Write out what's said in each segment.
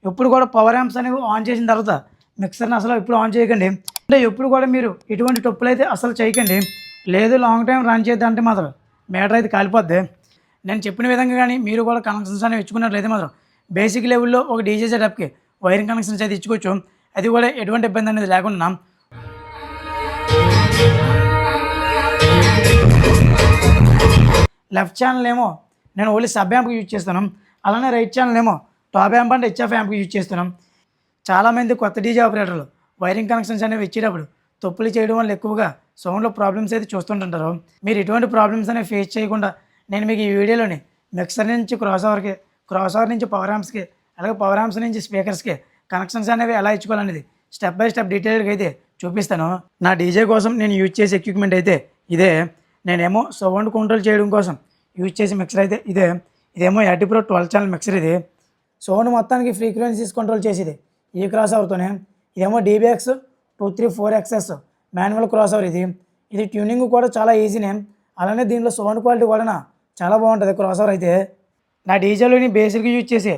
ఎప్పుడు కూడా power amps అనేవి ఆన్ చేసిన తర్వాత మిక్సర్ని అసలు ఎప్పుడు ఆన్ చేయకండి. అంటే ఎప్పుడు కూడా మీరు ఎటువంటి టొప్పులు అయితే అసలు చేయకండి. లేదు లాంగ్ టైం రన్ చేద్దామంటే మాత్రం మీటర్ అయితే కాలిపోద్ది. నేను చెప్పిన విధంగా కానీ మీరు కూడా కనెక్షన్స్ అనేవి ఇచ్చుకున్నట్లయితే మాత్రం బేసిక్ లెవెల్లో ఒక డీజే సెటప్కి వైరింగ్ కనెక్షన్స్ అయితే ఇచ్చుకోవచ్చు. అది కూడా ఎటువంటి ఇబ్బంది అనేది లేకుండా. లెఫ్ట్ ఛానల్ ఏమో నేను ఓన్లీ సబ్ యాంప్కి యూజ్ చేస్తాను. అలానే రైట్ ఛానల్ ఏమో టాప్ యాంప్ అంటే హెచ్ఎఫ్ యాంప్కి యూజ్ చేస్తున్నాం. చాలామంది కొత్త డీజే ఆపరేటర్లు వైరింగ్ కనెక్షన్స్ అనేవి ఇచ్చేటప్పుడు తప్పులు చేయడం వల్ల ఎక్కువగా సౌండ్లో ప్రాబ్లమ్స్ అయితే చూస్తుంటుంటారు. మీరు ఎటువంటి ప్రాబ్లమ్స్ అనేవి ఫేస్ చేయకుండా నేను మీకు ఈ వీడియోలోని మిక్సర్ నుంచి క్రాస్ ఓవర్ నుంచి పవర్ యాంప్స్కి, అలాగే పవర్ యాంప్స్ నుంచి స్పీకర్స్కి కనెక్షన్స్ అనేవి ఎలా ఇచ్చుకోవాలనేది స్టెప్ బై స్టెప్ డీటెయిల్గా అయితే చూపిస్తాను. నా డీజే కోసం నేను యూజ్ చేసే ఎక్విప్మెంట్ అయితే ఇదే. నేనేమో సౌండ్ కంట్రోల్ చేయడం కోసం యూజ్ చేసే మిక్సర్ అయితే ఇదేమో యాటి ప్రో 12 ఛానల్ మిక్సర్. ఇది సౌండ్ మొత్తానికి ఫ్రీక్వెన్సీస్ కంట్రోల్ చేసేది ఈ క్రాస్ ఓవర్తోనే. ఇదేమో DBX 234XS manual cross over. ఇది ట్యూనింగ్ కూడా చాలా ఈజీనే. అలానే దీనిలో సౌండ్ క్వాలిటీ కూడా చాలా బాగుంటుంది క్రాస్ ఓవర్ అయితే. నా డీజేలోని బేసిక్గా యూజ్ చేసే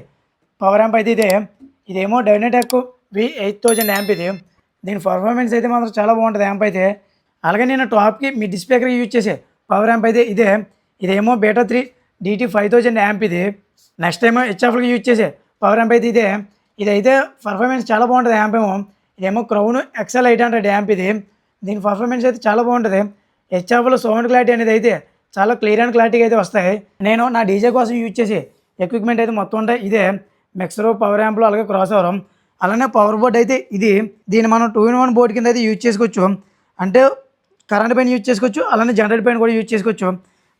పవర్ యాంప్ అయితే ఇదేమో డైనటెక్ V8000 యాంప్. దీని పర్ఫార్మెన్స్ అయితే మాత్రం చాలా బాగుంటుంది యాంప్ అయితే. అలాగే నేను టాప్కి మిడ్ స్పీకర్కి యూజ్ చేసే పవర్ యాంప్ అయితే ఇదేమో బీటా 3 DT 5000 యాంప్. నెక్స్ట్ టైం హెచ్ఎఫ్కి యూజ్ చేసే పవర్ యాంప్ అయితే ఇదైతే పర్ఫార్మెన్స్ చాలా బాగుంటుంది యాంప్ ఏమో. ఇదేమో క్రౌన్ XL 800 యాంప్. దీని పర్ఫార్మెన్స్ అయితే చాలా బాగుంటుంది. హెచ్ఎఫ్లో సౌండ్ క్లారిటీ అనేది అయితే చాలా క్లియర్ అండ్ క్లారిటీగా అయితే వస్తాయి. నేను నా డీజే కోసం యూజ్ చేసే ఎక్విప్మెంట్ అయితే మొత్తం ఉంటాయి మిక్సర్, పవర్ యాంప్లు, అలాగే క్రాస్ ఓవర్. అలానే పవర్ బోర్డ్ అయితే దీన్ని మనం 2-in-1 బోర్డ్ కింద అయితే యూజ్ చేసుకోవచ్చు. అంటే కరెంట్ పైన యూజ్ చేసుకోవచ్చు, అలానే జనరేటర్ పైన కూడా యూజ్ చేసుకోవచ్చు.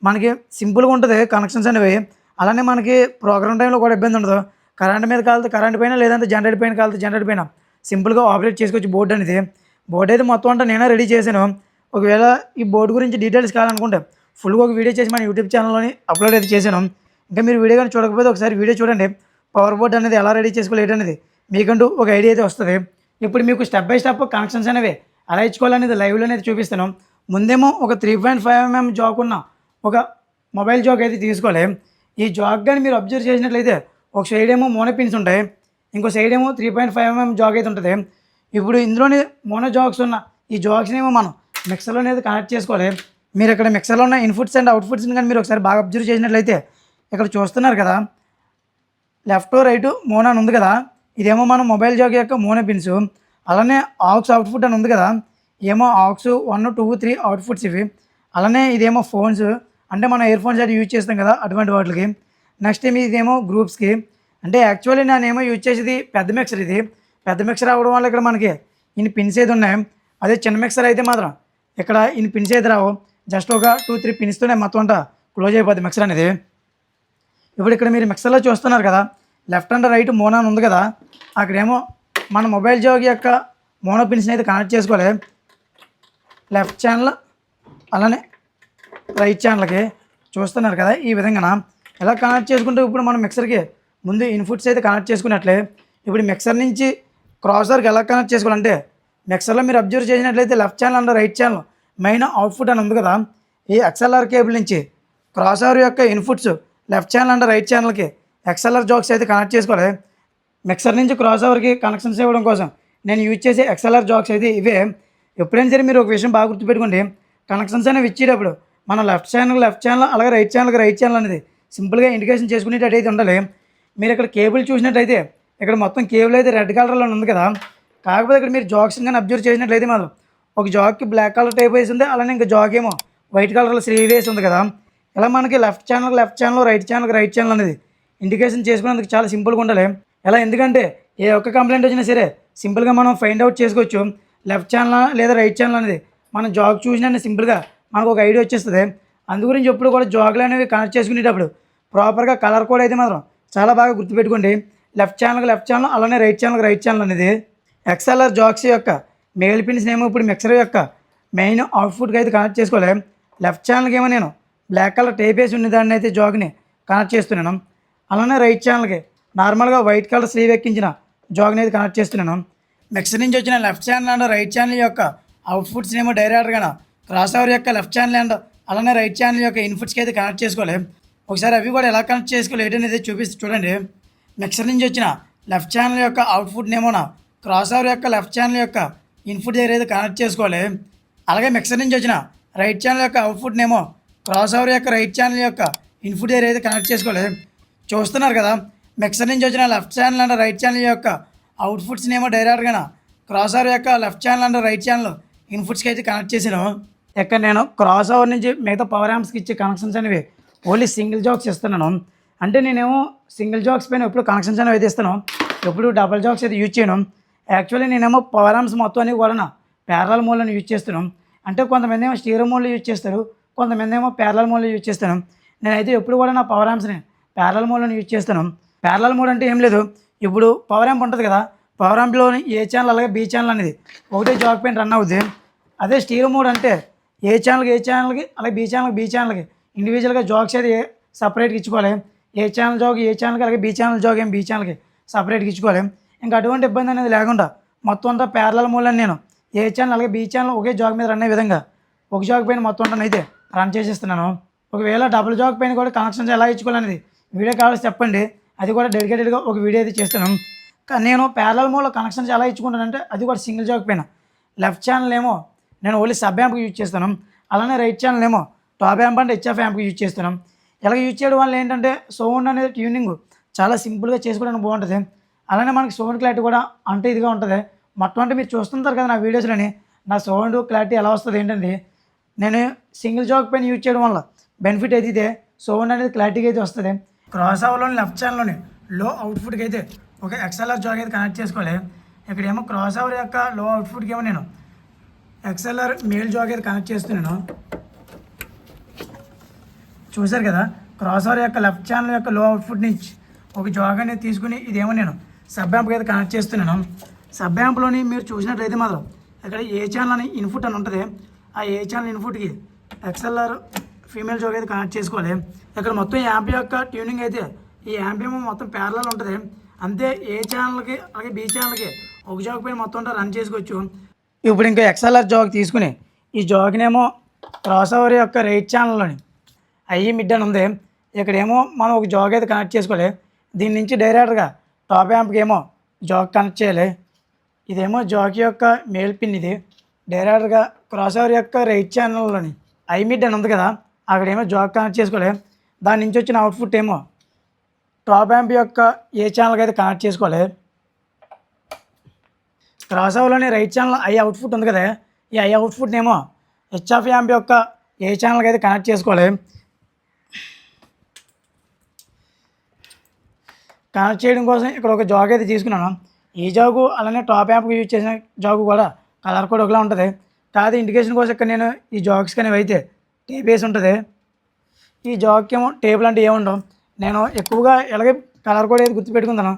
మనకి సింపుల్గా ఉంటుంది కనెక్షన్స్ అనేవి. అలానే మనకి ప్రోగ్రామ్ టైంలో కూడా ఇబ్బంది ఉండదు. కరెంట్ మీద కాలితే కరెంట్ పైన, లేదంటే జనరేటర్ పైన కాలితే జనరేటర్ పైన సింపుల్గా ఆపరేట్ చేసుకోవచ్చు బోర్డు అనేది. బోర్డు అయితే మొత్తం అంటే నేనే రెడీ చేశాను. ఒకవేళ ఈ బోర్డు గురించి డీటెయిల్స్ కావాలనుకుంటే ఫుల్గా ఒక వీడియో చేసి మన యూట్యూబ్ ఛానల్లోని అప్లోడ్ అయితే చేశాను. ఇంకా మీరు వీడియో కానీ చూడకపోతే ఒకసారి వీడియో చూడండి. పవర్ బోర్డ్ అనేది ఎలా రెడీ చేసుకోవాలి ఏంటనేది మీకంటూ ఒక ఐడియా అయితే వస్తుంది. ఇప్పుడు మీకు స్టెప్ బై స్టెప్ కనెక్షన్స్ అనేవి ఎలా ఇచ్చుకోవాలనేది లైవ్లో అయితే చూపిస్తాను. ముందేమో ఒక 3.5mm జాక్ ఉన్న ఒక మొబైల్ జాక్ అయితే తీసుకోవాలి. ఈ జాక్ కానీ మీరు అబ్జర్వ్ చేసినట్లయితే ఒక సైడ్ ఏమో మోనో పిన్స్ ఉంటాయి, ఇంకో సైడ్ ఏమో 3.5mm జాక్ అయితే ఉంటుంది. ఇప్పుడు ఇందులోని మోనో జాక్స్ ఉన్న ఈ జాక్స్ని ఏమో మనం మిక్సర్లో అనేది కనెక్ట్ చేసుకోవాలి. మీరు ఇక్కడ మిక్సర్లో ఉన్న ఇన్పుట్స్ అండ్ అవుట్పుట్స్ని కానీ మీరు ఒకసారి బాగా అబ్జర్వ్ చేసినట్లయితే ఇక్కడ చూస్తున్నారు కదా, లెఫ్ట్ రైట్ మోనో అని ఉంది కదా, ఇదేమో మన మొబైల్ జాక్ యొక్క మోనో పిన్స్. అలానే ఆక్స్ అవుట్పుట్ అని ఉంది కదా, ఏమో ఆక్స్ 1, 2, 3 అవుట్పుట్స్ ఇవి. అలానే ఇదేమో ఫోన్స్, అంటే మనం ఇయర్ ఫోన్స్ అది యూజ్ చేస్తాం కదా అటువంటి వాటికి. నెక్స్ట్ ఇదేమో గ్రూప్స్కి. అంటే యాక్చువల్లీ నేనేమో యూజ్ చేసేది పెద్ద మిక్సర్. పెద్ద మిక్సర్ అవ్వడం వల్ల ఇక్కడ మనకి ఇన్ని పిన్స్ అయితే ఉన్నాయి. అదే చిన్న మిక్సర్ అయితే మాత్రం ఇక్కడ ఇన్ని పిన్స్ అయితే రావు. జస్ట్ ఒక 2-3 పిన్స్తోనే మొత్తం అంతా క్లోజ్ అయిపోద్ది మిక్సర్ అనేది. ఇప్పుడు ఇక్కడ మీరు మిక్సర్లో చూస్తున్నారు కదా, లెఫ్ట్ అండ్ రైట్ మోనో అని ఉంది కదా, అక్కడేమో మన మొబైల్ జాక్ యొక్క మోనో పిన్స్ని అయితే కనెక్ట్ చేసుకోవాలి. లెఫ్ట్ ఛానల్ అలానే రైట్ ఛానల్కి చూస్తున్నారు కదా, ఈ విధంగా ఎలా కనెక్ట్ చేసుకుంటే ఇప్పుడు మనం మిక్సర్కి ముందు ఇన్పుట్స్ అయితే కనెక్ట్ చేసుకున్నట్లే. ఇప్పుడు మిక్సర్ నుంచి క్రాసర్కి ఎలా కనెక్ట్ చేసుకోవాలంటే మిక్సర్లో మీరు అబ్జర్వ్ చేసినట్లయితే left channel and right channel main output అని ఉంది కదా, ఈ XLR కేబుల్ నుంచి క్రాసర్ యొక్క inputs left channel and right ఛానల్కి XLR జాక్స్ అయితే కనెక్ట్ చేసుకోవాలి. మిక్సర్ నుంచి క్రాస్ ఓవర్కి కనెక్షన్స్ ఇవ్వడం కోసం నేను యూజ్ చేసే XLR జాక్స్ అయితే ఇవే. ఎప్పుడైనా సరే మీరు ఒక విషయం బాగా గుర్తుపెట్టుకోండి, కనెక్షన్స్ అనేవి ఇచ్చేటప్పుడు మనం లెఫ్ట్ ఛానల్ అలాగే రైట్ ఛానల్ అనేది సింపుల్గా ఇండికేషన్ చేసుకునేటట్టు అయితే ఉండాలి. మీరు ఇక్కడ కేబుల్ చూసినట్టయితే ఇక్కడ మొత్తం కేబుల్ అయితే రెడ్ కలర్లో ఉంది కదా, కాకపోతే ఇక్కడ మీరు జాక్స్ కానీ అబ్జర్వ్ చేసినట్లయితే మాత్రం ఒక జాక్కి బ్లాక్ కలర్ టైప్ వేసి ఉంది, అలానే ఇంకా జాక్ ఏమో వైట్ కలర్లో స్లీవ్ వేసి ఉంది కదా. ఇలా మనకి లెఫ్ట్ ఛానల్ రైట్ ఛానల్ అనేది ఇండికేషన్ చేసుకునేందుకు చాలా సింపుల్గా ఉండాలి. ఇలా ఎందుకంటే ఏ ఒక్క కంప్లైంట్ వచ్చినా సరే సింపుల్గా మనం ఫైండ్ అవుట్ చేసుకోవచ్చు. లెఫ్ట్ ఛానల్ లేదా రైట్ ఛానల్ అనేది మనం జాక్ చూసినా సింపుల్గా మనకు ఒక ఐడియా వచ్చేస్తుంది. అందుగురించి ఎప్పుడు కూడా జాగ్లు అనేవి కనెక్ట్ చేసుకునేటప్పుడు ప్రాపర్గా కలర్ కోడ్ అయితే మాత్రం చాలా బాగా గుర్తుపెట్టుకోండి. లెఫ్ట్ ఛానల్ అలానే రైట్ ఛానల్ అనేది. XLR జాక్స్ యొక్క మెయిల్ పిన్స్ ఏమో ఇప్పుడు మిక్సర్ యొక్క మెయిన్ అవుట్పుట్కి అయితే కనెక్ట్ చేసుకోవాలి. లెఫ్ట్ ఛానల్కి ఏమో నేను బ్లాక్ కలర్ టేప్ వేసి ఉన్న దాన్ని అయితే జాగ్ని కనెక్ట్ చేస్తున్నాను. అలానే రైట్ ఛానల్కి నార్మల్గా వైట్ కలర్ స్లీవ్ ఎక్కించిన జాగ్ని అయితే కనెక్ట్ చేస్తున్నాను. మిక్సర్ నుంచి వచ్చిన left channel and right channel యొక్క అవుట్పుట్స్ ఏమో డైరెక్ట్గా క్రాస్ ఓవర్ యొక్క లెఫ్ట్ ఛానల్ అండ్ అలానే రైట్ ఛానల్ యొక్క ఇన్పుట్స్కి అయితే కనెక్ట్ చేసుకోవాలి. ఒకసారి అవి కూడా ఎలా కనెక్ట్ చేసుకోవాలి ఏంటనేది చూపిస్తే చూడండి. మిక్సర్ నుంచి వచ్చిన లెఫ్ట్ ఛానల్ యొక్క అవుట్పుట్ నేమోన క్రాస్ ఓవర్ యొక్క లెఫ్ట్ ఛానల్ యొక్క ఇన్పుట్ దగ్గర అయితే కనెక్ట్ చేసుకోవాలి. అలాగే మిక్సర్ నుంచి వచ్చిన రైట్ ఛానల్ యొక్క అవుట్పుట్ నేమో క్రాస్ ఓవర్ యొక్క రైట్ ఛానల్ యొక్క ఇన్పుట్ దగ్గర అయితే కనెక్ట్ చేసుకోవాలి. చూస్తున్నారు కదా, మిక్సర్ నుంచి వచ్చిన left channel and right channel యొక్క అవుట్పుట్స్ నేమో డైరెక్ట్గా క్రాస్ ఓవర్ యొక్క left channel and right channel ఇన్పుట్స్కి అయితే కనెక్ట్ చేసాను. ఇక్కడ నేను క్రాస్ ఓవర్ నుంచి మిగతా పవర్ యాంప్స్కి ఇచ్చే కనెక్షన్స్ అనేవి ఓన్లీ సింగిల్ జాక్స్ ఇస్తున్నాను. అంటే నేనేమో సింగిల్ జాక్స్ పైన ఎప్పుడు కనెక్షన్స్ అనేవి అయితే ఇస్తాను, ఎప్పుడు డబల్ జాక్స్ అయితే యూజ్ చేయను. యాక్చువల్లీ నేనేమో పవర్ యాంప్స్ మొత్తం అనేవి కూడా ప్యారలల్ మోడ్లను యూజ్ చేస్తున్నాను. అంటే కొంతమంది ఏమో స్టీరియో మోడ్లో యూజ్ చేస్తారు, కొంతమంది ఏమో ప్యారలల్ మోడ్లో యూజ్ చేస్తాను. నేనైతే ఎప్పుడు కూడా నా పవర్ యాంప్స్ని ప్యారలల్ మోడ్లను యూజ్ చేస్తాను. ప్యారలల్ మోడ్ అంటే ఏం లేదు, ఇప్పుడు పవర్ యాంప్ ఉంటుంది కదా, పవర్ యాంప్లోని ఏ ఛానల్ అలాగే బి ఛానల్ అనేది ఒకటే జాక్ పైన రన్ అవుద్ది. అదే స్టీరియో మోడ్ అంటే ఏ ఛానల్కి అలాగే బి ఛానల్కి ఇండివిజువల్గా జాక్స్ అయితే సపరేట్గా ఇచ్చుకోవాలి. ఏ ఛానల్ జాగ్ ఏ ఛానల్కి అలాగే బి ఛానల్ జాగ్ బి ఛానల్కి సపరేట్గా ఇచ్చుకోవాలి. ఇంకా అటువంటి ఇబ్బంది అనేది లేకుండా మొత్తం అంతా ప్యారలల్ మోడ్లని నేను ఏ ఛానల్ అలాగే బి ఛానల్ ఒకే జాగ్ మీద రన్ అయ్యే విధంగా ఒక జాగ్ పైన మొత్తం అంతా అయితే రన్ చేసేస్తున్నాను. ఒకవేళ డబుల్ జాగ్ పైన కూడా కనెక్షన్స్ ఎలా ఇచ్చుకోవాలనేది వీడియో కావాల్సి చెప్పండి, అది కూడా డెడికేటెడ్గా ఒక వీడియో అయితే చేస్తాను. కానీ నేను ప్యారలల్ మోడ్లో కనెక్షన్స్ ఎలా ఇచ్చుకుంటానంటే అది కూడా సింగిల్ జాగ్ పైన. లెఫ్ట్ ఛానల్ ఏమో నేను ఓన్లీ సబ్ యాంప్కి యూజ్ చేస్తాను, అలానే రైట్ ఛానల్ ఏమో టాప్ యాంప్ అంటే హెచ్ఎఫ్ యాంప్కి యూజ్ చేస్తాను. ఇలా యూజ్ చేయడం వల్ల ఏంటంటే సౌండ్ అనేది ట్యూనింగ్ చాలా సింపుల్గా చేసుకోవడానికి బాగుంటుంది. అలానే మనకి సౌండ్ క్లారిటీ కూడా అంటే ఇదిగా ఉంటుంది. మొత్తం అంటే మీరు చూస్తుంటారు కదా నా వీడియోస్లోని నా సౌండ్ క్లారిటీ ఎలా వస్తుంది ఏంటంటే, నేను సింగిల్ జాక్ పైన యూజ్ చేయడం వల్ల బెనిఫిట్ అయితే ఇదే, సౌండ్ అనేది క్లారిటీగా అయితే వస్తుంది. క్రాస్ ఓవర్లోని లెఫ్ట్ ఛానల్లోని లో అవుట్పుట్కి అయితే ఒక ఎక్స్ఎల్ఆర్ జాక్ అయితే కనెక్ట్ చేసుకోవాలి. ఇక్కడేమో క్రాస్ ఓవర్ యొక్క లో అవుట్పుట్కి ఏమో నేను ఎక్స్ఎల్ఆర్ మేల్ జాక్ అయితే కనెక్ట్ చేస్తున్నాను. చూసారు కదా, క్రాస్ ఓవర్ యొక్క లెఫ్ట్ ఛానల్ యొక్క లో అవుట్పుట్ నుంచి ఒక జాగ్ అనేది తీసుకుని ఇదేమో నేను సబ్ యాంప్కి అయితే కనెక్ట్ చేస్తున్నాను. సబ్ యాంప్లోని మీరు చూసినట్లయితే మాత్రం ఇక్కడ ఏ ఛానల్ అని ఇన్పుట్ అని ఉంటుంది, ఆ ఏ ఛానల్ ఇన్పుట్కి ఎక్స్ఎల్ఆర్ ఫీమేల్ జాగ్ అయితే కనెక్ట్ చేసుకోవాలి. ఇక్కడ మొత్తం యాంప్ యొక్క ట్యూనింగ్ అయితే ఈ యాంప్ ఏమో మొత్తం ప్యారలల్ ఉంటుంది. అంతే ఏ ఛానల్కి అలాగే బి ఛానల్కి ఒక జాగ్ పైన మొత్తం అంతా రన్ చేసుకోవచ్చు. ఇప్పుడు ఇంకా ఎక్స్ఎల్ఆర్ జాగ్ తీసుకుని ఈ జాగ్నేమో క్రాస్ ఓవర్ యొక్క రైట్ ఛానల్లోని ఐఈ మిడ్ అని ఉంది, ఇక్కడేమో మనం ఒక జాగ్ అయితే కనెక్ట్ చేసుకోవాలి. దీని నుంచి డైరెక్ట్గా టాప్ యాంప్కి ఏమో జాగ్ కనెక్ట్ చేయాలి. ఇదేమో జాగ్ యొక్క మేల్ పిన్, ఇది డైరెక్ట్గా క్రాస్ ఓవర్ యొక్క రైట్ ఛానల్లోని ఐ మిడ్ అని ఉంది కదా, అక్కడేమో జాగ్ కనెక్ట్ చేసుకోవాలి. దాని నుంచి వచ్చిన అవుట్పుట్ ఏమో టాప్ యాంప్ యొక్క ఏ ఛానల్కి అయితే కనెక్ట్ చేసుకోవాలి. క్రాస్ ఓవర్లోని రైట్ ఛానల్ ఐ అవుట్పుట్ ఉంది కదా, ఈ ఐ అవుట్పుట్ ఏమో హెచ్ఎఫ్ యాంప్ యొక్క ఏ ఛానల్కి అయితే కనెక్ట్ చేసుకోవాలి. కనెక్ట్ చేయడం కోసం ఇక్కడ ఒక జాగ్ అయితే తీసుకున్నాను. ఈ జాగు అలానే టాప్ యాంప్కి యూజ్ చేసిన జాగు కూడా కలర్ కూడా ఒకలా ఉంటుంది. కాదు ఇండికేషన్ కోసం ఇక్కడ నేను ఈ జాగ్స్ అనేవి అయితే టేప్ వేసి ఉంటుంది. ఈ జాగ్కి ఏమో టేబుల్ అంటే ఏముండవు, నేను ఎక్కువగా ఎలాగే కలర్ కూడా అయితే గుర్తుపెట్టుకుంటాను.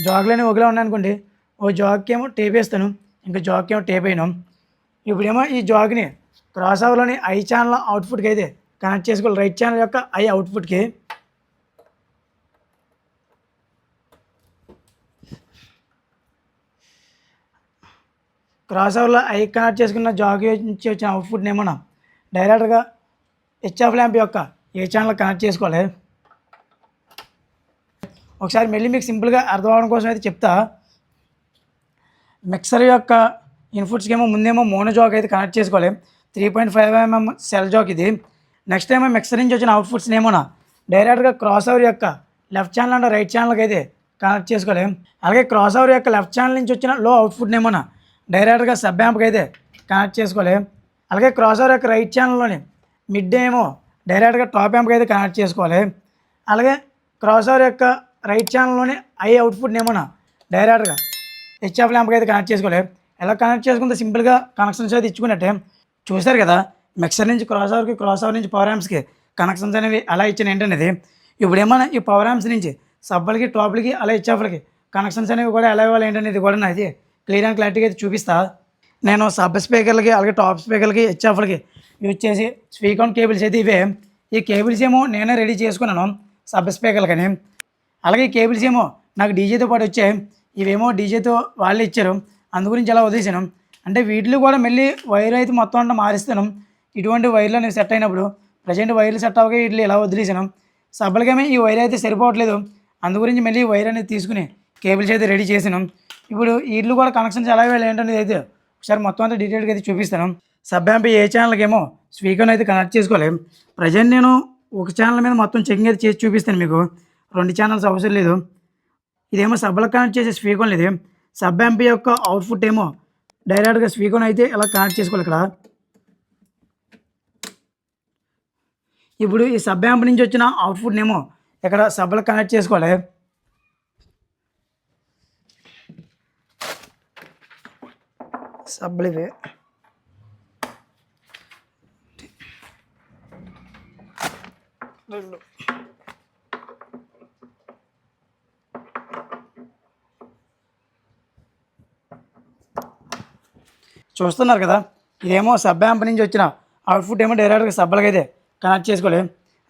జాగ్లు అనేవి ఒకలా ఉన్నాయనుకోండి, ఓ జాగ్కి ఏమో టేప్ వేస్తాను, ఇంకా జాగ్కి ఏమో టేప్ అయినాం. ఇప్పుడేమో ఈ జాగ్ని క్రాస్ ఓవర్లోని ఐ ఛానల్ అవుట్పుట్కి అయితే కనెక్ట్ చేసుకోవాలి, రైట్ ఛానల్ యొక్క ఐ అవుట్పుట్కి. క్రాస్ ఓవర్లో ఐ కనెక్ట్ చేసుకున్న జాగ్ నుంచి వచ్చిన అవుట్పుట్ని ఏమో డైరెక్ట్గా హెచ్ఎఫ్ ల్యాంప్ యొక్క ఏ ఛానల్ కనెక్ట్ చేసుకోవాలి. ఒకసారి మళ్ళీ మీకు సింపుల్గా అర్థం అవడం కోసం అయితే చెప్తా. మిక్సర్ యొక్క ఇన్పుట్స్కి ఏమో ముందేమో మోనో జాగ్ అయితే కనెక్ట్ చేసుకోవాలి. 3.5 mm సెల్ జాగ్ ఇది. నెక్స్ట్ ఏమో మిక్సర్ నుంచి వచ్చిన అవుట్పుట్స్ని ఏమో డైరెక్ట్గా క్రాస్ ఓవర్ యొక్క లెఫ్ట్ ఛానల్ అండ్ రైట్ ఛానల్కి అయితే కనెక్ట్ చేసుకోవాలి. అలాగే క్రాస్ ఓవర్ యొక్క లెఫ్ట్ ఛానల్ నుంచి వచ్చిన లో అవుట్పుట్ని ఏమో డైరెక్ట్గా సబ్ యాంప్కి అయితే కనెక్ట్ చేసుకోవాలి. అలాగే క్రాస్ ఓవర్ యొక్క రైట్ ఛానల్లోని మిడ్ ఏమో డైరెక్ట్గా టాప్ యాంప్కి అయితే కనెక్ట్ చేసుకోవాలి. అలాగే క్రాస్ ఓవర్ యొక్క రైట్ ఛానల్లోని ఐ అవుట్పుట్ని ఏమో డైరెక్ట్గా హెచ్ఎఫ్ ల్యాంప్కి అయితే కనెక్ట్ చేసుకోవాలి. ఎలా కనెక్ట్ చేసుకుంటే సింపుల్గా కనెక్షన్స్ అయితే ఇచ్చుకున్నట్టే. చూసారు కదా, మిక్సర్ నుంచి క్రాస్ ఓవర్ నుంచి పవర్ యాంప్స్కి కనెక్షన్స్ అనేవి అలా ఇచ్చిన ఏంటనేది. ఇప్పుడు ఏమన్నా ఈ పవర్ యాంప్స్ నుంచి సబ్బలకి టాప్లకి అలా హెచ్ఎఫ్లకి కనెక్షన్స్ అనేవి కూడా ఎలా ఇవ్వాలి ఏంటనేది కూడా నాది క్లియర్ అండ్ క్లారిటీగా అయితే చూపిస్తా. నేను సబ్ స్పీకర్లకి అలాగే టాప్ స్పీకర్లకి హెచ్ఎఫ్లకి యూజ్ చేసి స్పీకర్ కేబుల్స్ అయితే ఇవే. ఈ కేబుల్స్ ఏమో నేనే రెడీ చేసుకున్నాను సబ్ స్పీకర్లకని. అలాగే ఈ కేబుల్స్ ఏమో నాకు డీజేతో పాటు వచ్చాయి, ఇవేమో డీజేతో వాళ్ళు ఇచ్చారు, అందు గురించి అలా వదిలేసాను. అంటే వీటిలో కూడా మళ్ళీ వైర్ అయితే మొత్తం అంతా మారిస్తాను. ఇటువంటి వైర్లు అనేవి సెట్ అయినప్పుడు ప్రజెంట్ వైర్లు సెట్ అవ్వగా వీటిని ఇలా వదిలేసాను. సబ్బలకేమో ఈ వైర్ అయితే సరిపోవట్లేదు, అందు గురించి మళ్ళీ వైర్ అనేది తీసుకుని కేబుల్స్ అయితే రెడీ చేసినాం. ఇప్పుడు వీళ్ళు కూడా కనెక్షన్స్ ఎలా వెళ్ళి ఏంటనేది అయితే ఒకసారి మొత్తం అంతా డీటెయిల్గా అయితే చూపిస్తాను. సబ్ యాంప్ ఏ ఛానల్కి ఏమో స్పీకర్ని అయితే కనెక్ట్ చేసుకోవాలి. ప్రజెంట్ నేను ఒక ఛానల్ మీద మొత్తం చెకింగ్ అయితే చేసి చూపిస్తాను మీకు. 2 ఛానల్స్ అవసరం లేదు. ఇదేమో సబ్లకు కనెక్ట్ చేసే స్పీకర్ ఇది. సబ్ యాంప్ యొక్క అవుట్పుట్ ఏమో డైరెక్ట్గా స్పీకర్ని అయితే ఇలా కనెక్ట్ చేసుకోవాలి ఇక్కడ. ఇప్పుడు ఈ సబ్ యాంప్ నుంచి వచ్చిన అవుట్పుట్నేమో ఇక్కడ సబ్లకు కనెక్ట్ చేసుకోవాలి. సబ్బులు ఇవి. చూస్తున్నారు కదా, ఇదేమో సబ్ యాంప్ నుంచి వచ్చిన అవుట్పుట్ ఏమో డైరెక్ట్గా సబ్బలకి అయితే కనెక్ట్ చేసుకోవాలి.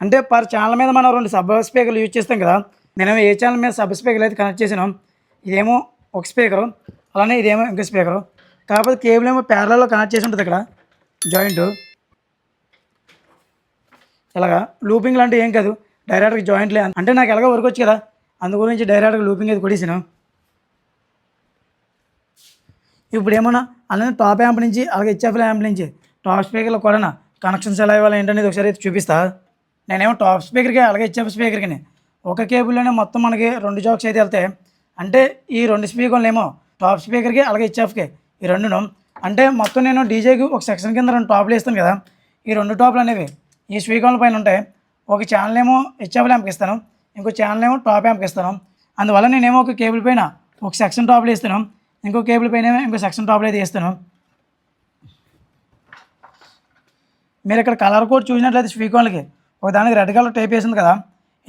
అంటే పర్ ఛానల్ మీద మనం 2 సబ్ స్పీకర్లు యూజ్ చేస్తాం కదా. నేనేమో ఏ ఛానల్ మీద సబ్ స్పీకర్లు అయితే కనెక్ట్ చేసినాం. ఇదేమో ఒక స్పీకరు, అలానే ఇదేమో ఇంకో స్పీకరు. కాకపోతే కేబుల్ ఏమో ప్యారలలో కనెక్ట్ చేసి ఉంటుంది ఇక్కడ జాయింట్. ఇలాగా లూపింగ్ లాంటివి ఏం కాదు, డైరెక్ట్గా జాయింట్లే. అంటే నాకు ఎలాగో వర్క్ వచ్చు కదా, అందు గురించి డైరెక్ట్గా లూపింగ్ అయితే కొట్టేసాను. ఇప్పుడు ఏమన్నా అలానే టాప్ యాంప్ నుంచి అలాగే హెచ్ఎఫ్ఎల్ యాంప్ నుంచి టాప్ స్పీకర్లో కూడా కనెక్షన్స్ ఎలా ఇవ్వాలి ఏంటనేది ఒకసారి అయితే చూపిస్తా. నేనేమో టాప్ స్పీకర్కి అలాగే హెచ్ఎఫ్ స్పీకర్కి ఒక కేబుల్లోనే మొత్తం మనకి 2 జాక్స్ అయితే వెళ్తాయి. అంటే ఈ 2 స్పీకర్లు ఏమో టాప్ స్పీకర్కి అలాగే హెచ్ఎఫ్కి ఈ 2ను. అంటే మొత్తం నేను డీజేకి ఒక సెక్షన్ కింద 2 టాప్లు వేస్తాను కదా. ఈ 2 టాప్లు అనేవి ఈ స్పీకర్ల పైన ఉంటాయి. ఒక ఛానల్ ఏమో హెచ్ఎఫ్ఎల్ యాంప్కి ఇస్తాను, ఇంకో ఛానల్ ఏమో టాప్ యాంప్కి ఇస్తాను. అందువల్ల నేనేమో ఒక కేబుల్ పైన ఒక సెక్షన్ టాప్లు వేస్తాను, ఇంకో కేబుల్ పైన ఇంకో సెక్షన్ టాప్లు అయితే వేస్తాను. మీరు ఇక్కడ కలర్ కోడ్ చూసినట్లయితే స్పీకర్లకి ఒక దానికి రెడ్ కలర్ టైప్ వేసింది కదా,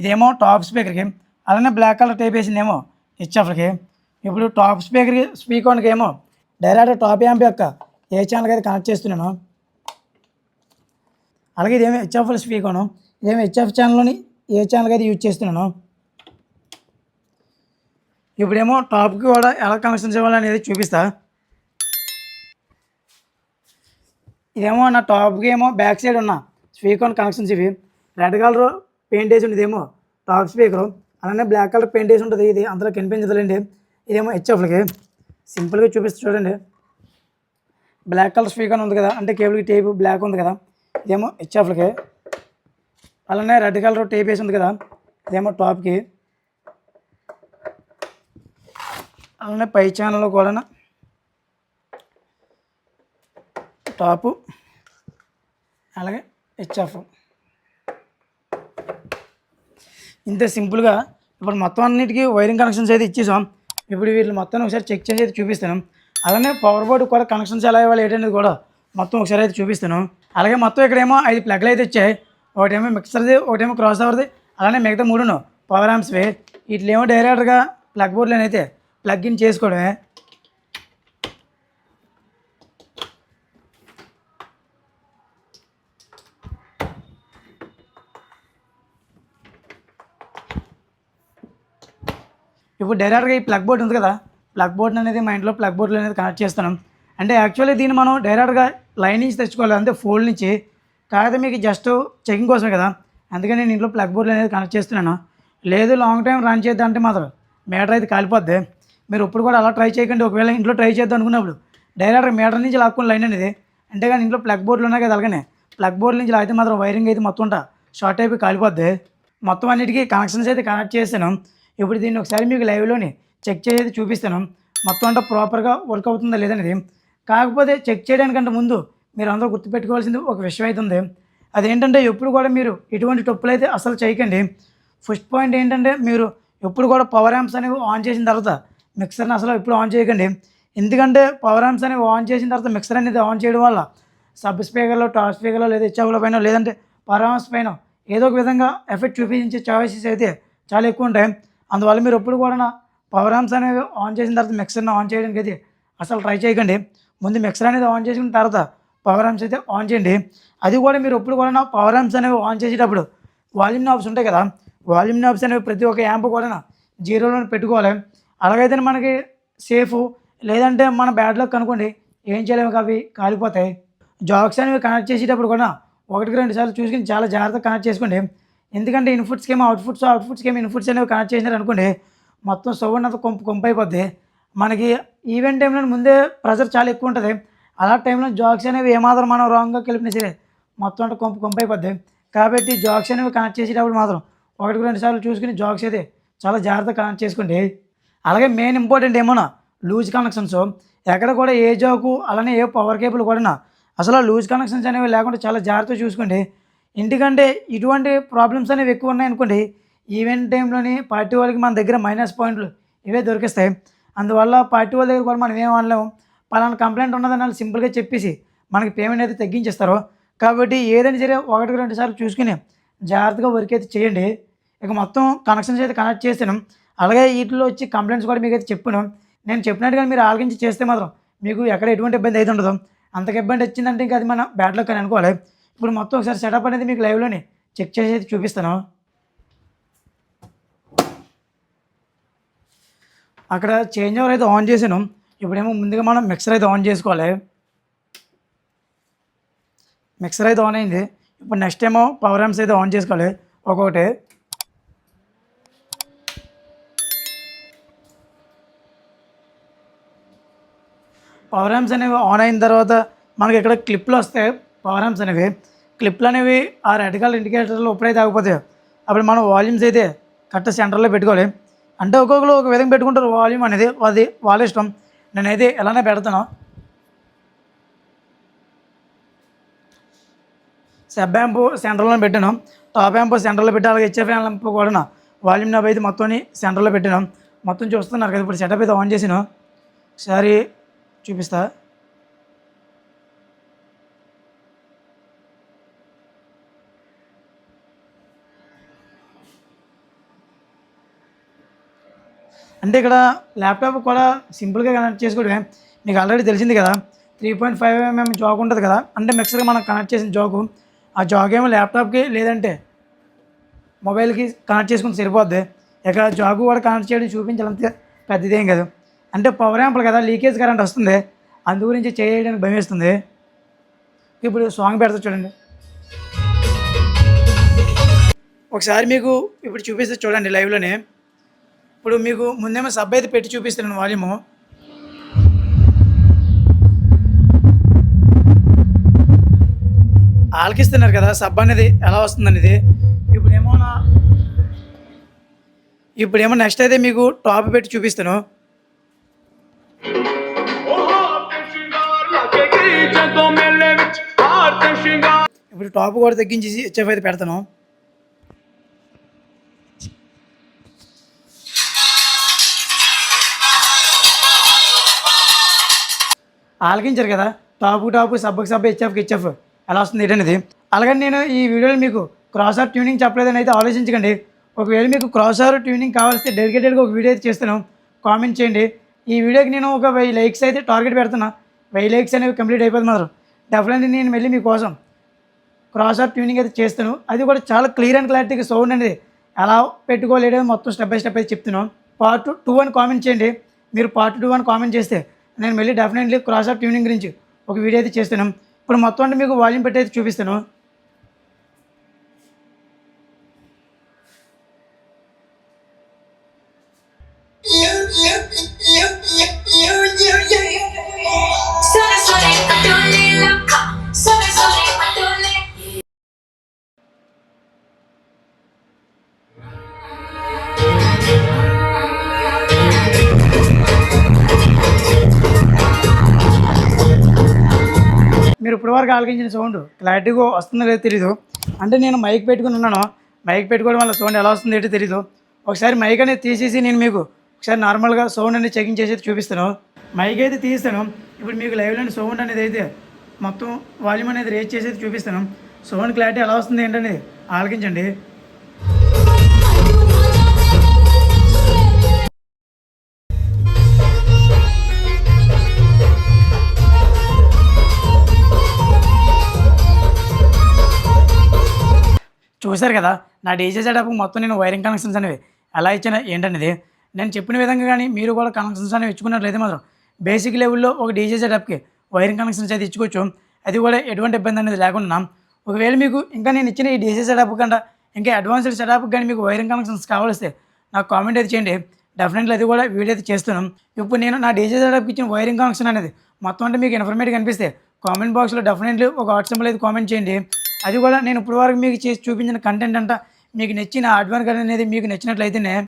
ఇదేమో టాప్ స్పీకర్కి. అలానే బ్లాక్ కలర్ టైప్ వేసిందేమో హెచ్ఎఫ్కి. ఇప్పుడు టాప్ స్పీకర్కి ఏమో డైరెక్ట్ టాప్ యాంప్ యొక్క ఏ ఛానల్కి అయితే కనెక్ట్ చేస్తున్నాను. అలాగే ఇదేమో హెచ్ఎఫ్ఎల్ స్పీకర్ను, ఇదేమో హెచ్ఎఫ్ ఛానల్లోని ఏ ఛానల్కి అయితే యూజ్ చేస్తున్నాను. ఇప్పుడేమో టాప్కి కూడా ఎలా కనెక్షన్స్ ఇవ్వాలనేది చూపిస్తా. ఇదేమో నా టాప్కి ఏమో బ్యాక్ సైడ్ ఉన్న స్పీకర్ కనెక్షన్స్ ఇవి. రెడ్ కలర్ పెయింట్ వేసి ఉంటుంది ఇదేమో టాప్ స్పీకరు, అలానే బ్లాక్ కలర్ పెయింట్ వేసి ఉంటుంది. ఇది అంతలో కనిపించదులేండి. ఇదేమో హెచ్ఎఫ్లకి సింపుల్గా చూపిస్తూ చూడండి. బ్లాక్ కలర్ స్పీకర్ ఉంది కదా, అంటే కేబుల్కి టేప్ బ్లాక్ ఉంది కదా, ఇదేమో హెచ్ఎఫ్లకి. అలానే రెడ్ కలర్ టేప్ వేసి ఉంది కదా, ఇదేమో టాప్కి. అలానే పై ఛానల్లో కూడా టాపు అలాగే హెచ్ఎఫ్. ఇంత సింపుల్గా ఇప్పుడు మొత్తం అన్నిటికీ వైరింగ్ కనెక్షన్స్ అయితే ఇచ్చేసాం. ఇప్పుడు వీళ్ళు మొత్తం ఒకసారి చెక్ చేసి అయితే చూపిస్తాను. అలానే పవర్ బోర్డు కూడా కనెక్షన్స్ ఎలా ఇవ్వాలి ఏంటనేది కూడా మొత్తం ఒకసారి అయితే చూపిస్తాను. అలాగే మొత్తం ఇక్కడేమో 5 ప్లగ్లు అయితే వచ్చాయి. ఒకటేమో మిక్సర్ది, ఒకటేమో క్రాస్ ఓవర్ది, అలానే మిగతా 3 పవర్ యాంప్స్వి. వీటిలేమో డైరెక్ట్గా ప్లగ్ బోర్డులోనే అయితే ప్లగ్ ఇన్ చేసుకోవడమే. ఇప్పుడు డైరెక్ట్గా ఈ ప్లగ్ బోర్డ్ ఉంది కదా, ప్లగ్ బోర్డ్ అనేది మా ఇంట్లో ప్లగ్ బోర్డులు అనేది కనెక్ట్ చేస్తాను. అంటే యాక్చువల్లీ దీన్ని మనం డైరెక్ట్గా లైన్ నుంచి తెచ్చుకోవాలి, అంటే ఫోల్డ్ నుంచి. కాకపోతే మీకు జస్ట్ చెకింగ్ కోసమే కదా, అందుకని నేను ఇంట్లో ప్లగ్ బోర్డులు అనేది కనెక్ట్ చేస్తున్నాను. లేదు లాంగ్ టైం రన్ చేద్దాం అంటే మాత్రం మీటర్ అయితే కాలిపోద్ది. మీరు ఇప్పుడు కూడా అలా ట్రై చేయకండి. ఒకవేళ ఇంట్లో ట్రై చేద్దాం అనుకున్నప్పుడు డైరెక్ట్గా మీటర్ నుంచి లాక్కుని లైన్ అనేది. అంటే కానీ ఇంట్లో ప్లగ్ బోర్డులు ఉన్నాయి కదా, అలాగనే ప్లగ్ బోర్డు నుంచి లాగితే మాత్రం వైరింగ్ అయితే మొత్తం షార్ట్ అయిపోయి కాలిపోద్ది. మొత్తం అన్నిటికీ కనెక్షన్స్ అయితే కనెక్ట్ చేస్తాను. ఇప్పుడు దీన్ని ఒకసారి మీకు లైవ్లోని చెక్ చేసి చూపిస్తాను, మొత్తం అంతా ప్రాపర్గా వర్క్ అవుతుందా లేదనేది. కాకపోతే చెక్ చేయడానికంటే ముందు మీరు అందరూ గుర్తుపెట్టుకోవాల్సింది ఒక విషయం అవుతుంది. అదేంటంటే ఎప్పుడు కూడా మీరు ఎటువంటి తప్పులు అయితే అసలు చేయకండి. ఫస్ట్ పాయింట్ ఏంటంటే మీరు ఎప్పుడు కూడా పవర్ యాంప్స్ అనేవి ఆన్ చేసిన తర్వాత మిక్సర్ని అసలు ఎప్పుడు ఆన్ చేయకండి. ఎందుకంటే పవర్ యాంప్స్ అనేవి ఆన్ చేసిన తర్వాత మిక్సర్ అనేది ఆన్ చేయడం వల్ల సబ్ స్పీకర్లో, టాప్ స్పీకర్లో, లేదా హెచ్ఎఫ్ల పైన, లేదంటే పవర్ యాంప్స్ పైన ఏదో ఒక విధంగా ఎఫెక్ట్ చూపించే ఛాయిసెస్ అయితే చాలా ఎక్కువ ఉంటాయి. అందువల్ల మీరు ఎప్పుడు కూడా పవర్ యాంప్స్ అనేవి ఆన్ చేసిన తర్వాత మిక్సర్ని ఆన్ చేయడానికి అయితే అసలు ట్రై చేయకండి. ముందు మిక్సర్ అనేది ఆన్ చేసిన తర్వాత పవర్ యాంప్స్ అయితే ఆన్ చేయండి. అది కూడా మీరు ఎప్పుడు కూడా పవర్ యాంప్స్ అనేవి ఆన్ చేసేటప్పుడు వాల్యూమ్ నాబ్స్ ఉంటాయి కదా, వాల్యూమ్ నాబ్స్ అనేవి ప్రతి ఒక్క యాంప్ కూడా 0లో పెట్టుకోవాలి. అలాగైతే మనకి సేఫ్. లేదంటే మన బ్యాడ్ లక్ అనుకోండి, ఏం చేయలేము, అవి కాలిపోతాయి. జాక్స్ అనేవి కనెక్ట్ చేసేటప్పుడు కూడా 1-2 సార్లు చూసుకుని చాలా జాగ్రత్తగా కనెక్ట్ చేసుకోండి. ఎందుకంటే ఇన్పుట్స్కి ఏమో అవుట్పుట్స్కి ఏమో ఇన్పుట్స్ అనేవి కనెక్ట్ చేసినారు అనుకోండి, మొత్తం సౌండ్ అంతా కొంపు అయిపోద్ది. మనకి ఈవెంట్ టైంలో ముందే ప్రెషర్ చాలా ఎక్కువ ఉంటుంది. అలా టైంలో జాక్స్ అనేవి ఏమాత్రం మనం రాంగ్గా కలిపినా సరే మొత్తం అంతా కొంపు అయిపోద్ది. కాబట్టి జాక్స్ అనేవి కనెక్ట్ చేసేటప్పుడు మాత్రం 1-2 సార్లు చూసుకుని జాక్స్ అయితే చాలా జాగ్రత్తగా కనెక్ట్ చేసుకోండి. అలాగే మెయిన్ ఇంపార్టెంట్ ఏమోనా లూజ్ కనెక్షన్స్. ఎక్కడ కూడా ఏ జాకు అలానే ఏ పవర్ కేబుల్ కూడా అసలు లూజ్ కనెక్షన్స్ అనేవి లేకుండా చాలా జాగ్రత్తగా చూసుకోండి. ఎందుకంటే ఇటువంటి ప్రాబ్లమ్స్ అనేవి ఎక్కువ ఉన్నాయనుకోండి, ఈవెంట్ టైంలోని పార్టీ వాళ్ళకి మన దగ్గర మైనస్ పాయింట్లు ఇవే దొరికిస్తాయి. అందువల్ల పార్టీ వాళ్ళ దగ్గర కూడా మనం ఏం అనలేము. పలానా కంప్లైంట్ ఉన్నదని వాళ్ళు సింపుల్గా చెప్పేసి మనకి పేమెంట్ అయితే తగ్గించేస్తారు. కాబట్టి ఏదైనా సరే 1-2 సార్లు చూసుకుని జాగ్రత్తగా వర్క్ అయితే చేయండి. ఇక మొత్తం కనెక్షన్స్ అయితే కనెక్ట్ చేసాను. అలాగే వీటిలో వచ్చి కంప్లైంట్స్ కూడా మీకైతే చెప్పాను. నేను చెప్పినట్టుగా మీరు ఆలోచించి చేస్తే మాత్రం మీకు ఎక్కడ ఎటువంటి ఇబ్బంది అయితే ఉండదు. అంతకు ఇబ్బంది వచ్చిందంటే ఇంకా అది మన బ్యాడ్ లక్ అని అనుకోవాలి. ఇప్పుడు మొత్తం ఒకసారి సెటప్ అనేది మీకు లైవ్లోనే చెక్ చేసి అయితే చూపిస్తాను. అక్కడ చేంజ్ ఓవర్ అయితే ఆన్ చేసాను. ఇప్పుడేమో ముందుగా మనం మిక్సర్ అయితే ఆన్ చేసుకోవాలి. మిక్సర్ అయితే ఆన్ అయింది. ఇప్పుడు నెక్స్ట్ ఏమో పవర్ యాంప్స్ అయితే ఆన్ చేసుకోవాలి ఒక్కొక్కటి. పవర్ యాంప్స్ అనేవి ఆన్ అయిన తర్వాత మనకి ఇక్కడ క్లిప్లు వస్తాయి. పవర్ యాంప్స్ అనేవి క్లిప్లు అనేవి ఆ రెడ్ కలర్ ఇండికేటర్లు ఎప్పుడైతే ఆగిపోతాయో అప్పుడు మనం వాల్యూమ్స్ అయితే కరెక్ట్ సెంటర్లో పెట్టుకోవాలి. అంటే ఒక్కొక్కరు ఒక విధంగా పెట్టుకుంటారు వాల్యూమ్ అనేది, అది వాళ్ళ ఇష్టం. నేనైతే ఎలానే పెడతాను. సబ్ యాంప్ సెంటర్లో పెట్టాను, టాప్ యాంప్ సెంటర్లో పెట్టి, అలాగే హెచ్ఎఫ్ యాంప్ కూడా వాల్యూమ్ నాబ్ అయితే మొత్తం సెంటర్లో పెట్టాను. మొత్తం చూస్తున్నారు కదా. ఇప్పుడు సెటప్ అయితే ఆన్ చేసాను. ఒకసారి చూపిస్తా. అంటే ఇక్కడ ల్యాప్టాప్ కూడా సింపుల్గా కనెక్ట్ చేసుకోవడమే. మీకు ఆల్రెడీ తెలిసింది కదా, 3.5 mm జాక్ ఉంటుంది కదా, అంటే మిక్సర్గా మనం కనెక్ట్ చేసిన జాకు. ఆ జాక్ ఏమో ల్యాప్టాప్కి లేదంటే మొబైల్కి కనెక్ట్ చేసుకుని సరిపోద్ది. ఇక జాకు కూడా కనెక్ట్ చేయడం చూపించాలంతే పెద్దదేం కదా. అంటే పవర్ యాంపులు కదా, లీకేజ్ కరెంట్ వస్తుంది, అందు గురించి చేయడానికి భయం వేస్తుంది. ఇప్పుడు సాంగ్ పెడతా చూడండి. ఒకసారి మీకు ఇప్పుడు చూపిస్తే చూడండి లైవ్లోనే. ఇప్పుడు మీకు ముందేమో సబ్ అయితే పెట్టి చూపిస్తున్నాను వాల్యూము. ఆలకిస్తున్నారు కదా సబ్ అనేది ఎలా వస్తుందనేది. ఇప్పుడేమో నెక్స్ట్ అయితే మీకు టాప్ పెట్టి చూపిస్తాను. ఇప్పుడు టాప్ కూడా తగ్గించేసి హెచ్ఎఫ్ అయితే పెడతాను. ఆలకించారు కదా, టాపు సబ్బకి సబ్బు హెచ్ఎఫ్కి హెచ్ఎఫ్ ఎలా వస్తుంది ఏంటనేది. అలాగని నేను ఈ వీడియోలో మీకు క్రాస్ ఆర్ ట్యూనింగ్ చెప్పలేదని అయితే ఆలోచించకండి. ఒకవేళ మీకు క్రాస్ ఆర్ ట్యూనింగ్ కావాల్సి డెడికేటెడ్గా ఒక వీడియో అయితే చేస్తాను, కామెంట్ చేయండి. ఈ వీడియోకి నేను ఒక 1000 లైక్స్ అయితే టార్గెట్ పెడుతున్నా. 1000 లైక్స్ అనేవి కంప్లీట్ అయిపోతుంది మాత్రం డెఫినెట్లీ నేను మళ్ళీ మీకోసం క్రాస్ ఆర్ ట్యూనింగ్ అయితే చేస్తాను. అది కూడా చాలా క్లియర్ అండ్ క్లారిటీగా సౌండ్ అనేది ఎలా పెట్టుకోలేదో మొత్తం స్టెప్ బై స్టెప్ అయితే చెప్తున్నాను. పార్ట్ 2 అని కామెంట్ చేయండి. మీరు పార్ట్ 2 అని కామెంట్ చేస్తే నేను మళ్ళీ డెఫినెట్లీ క్రాస్ ఆర్ ట్యూనింగ్ గురించి ఒక వీడియో అయితే చేస్తాను. ఇప్పుడు మొత్తం అంటే మీకు వాల్యూమ్ పెట్టి అయితే చూపిస్తాను. మీరు ఇప్పటివరకు ఆలకించిన సౌండ్ క్లారిటీగా వస్తుందో లేదో తెలీదు. అంటే నేను మైక్ పెట్టుకుని ఉన్నాను, మైక్ పెట్టుకోవడం వల్ల సౌండ్ ఎలా వస్తుంది ఏంటో తెలీదు. ఒకసారి మైక్ అనేది తీసేసి నేను మీకు ఒకసారి నార్మల్గా సౌండ్ అనేది చెకింగ్ చేసి చూపిస్తాను. మైక్ అయితే తీస్తాను. ఇప్పుడు మీకు లైవ్లోని సౌండ్ అనేది అయితే మొత్తం వాల్యూమ్ అనేది రేజ్ చేసి చూపిస్తాను. సౌండ్ క్లారిటీ ఎలా వస్తుంది ఏంటనేది ఆలకించండి. చూశారు కదా నా డీజే సెటప్ మొత్తం నేను వైరింగ్ కనెక్షన్స్ అనేవి ఎలా ఇచ్చిన ఏంటనేది. నేను చెప్పిన విధంగా కానీ మీరు కూడా కనెక్షన్స్ అనేవి ఇచ్చుకున్నట్లయితే మాత్రం బేసిక్ లెవెల్లో ఒక డీజే సెటప్కి వైరింగ్ కనెక్షన్స్ అయితే ఇచ్చుకోవచ్చు. అది కూడా ఎటువంటి ఇబ్బంది అనేది లేకుండా. ఒకవేళ మీకు ఇంకా నేను ఇచ్చిన ఈ డీజే సెటప్ కంటే ఇంకా అడ్వాన్స్డ్ సెటప్ కానీ మీకు వైరింగ్ కనెక్షన్స్ కావాల్స్తే నాకు కామెంట్ అయితే చేయండి. డెఫినెట్లీ అది కూడా వీడియో అయితే చేస్తున్నాం. ఇప్పుడు నేను నా డీజే సెటప్‌కి ఇచ్చిన వైరింగ్ కనెక్షన్ అనేది మొత్తం అంటే మీకు ఇన్ఫర్మేటివ్‌గా అనిపిస్తే కామెంట్ బాక్స్‌లో డెఫినెట్లీ ఒక హార్ట్ సింబల్ అయితే కామెంట్ చేయండి. అది కూడా నేను ఇప్పటి వరకు మీకు చేసి చూపించిన కంటెంట్ అంతా మీకు నచ్చిన హార్డ్‌వేర్ అనేది మీకు నచ్చినట్లయితేనే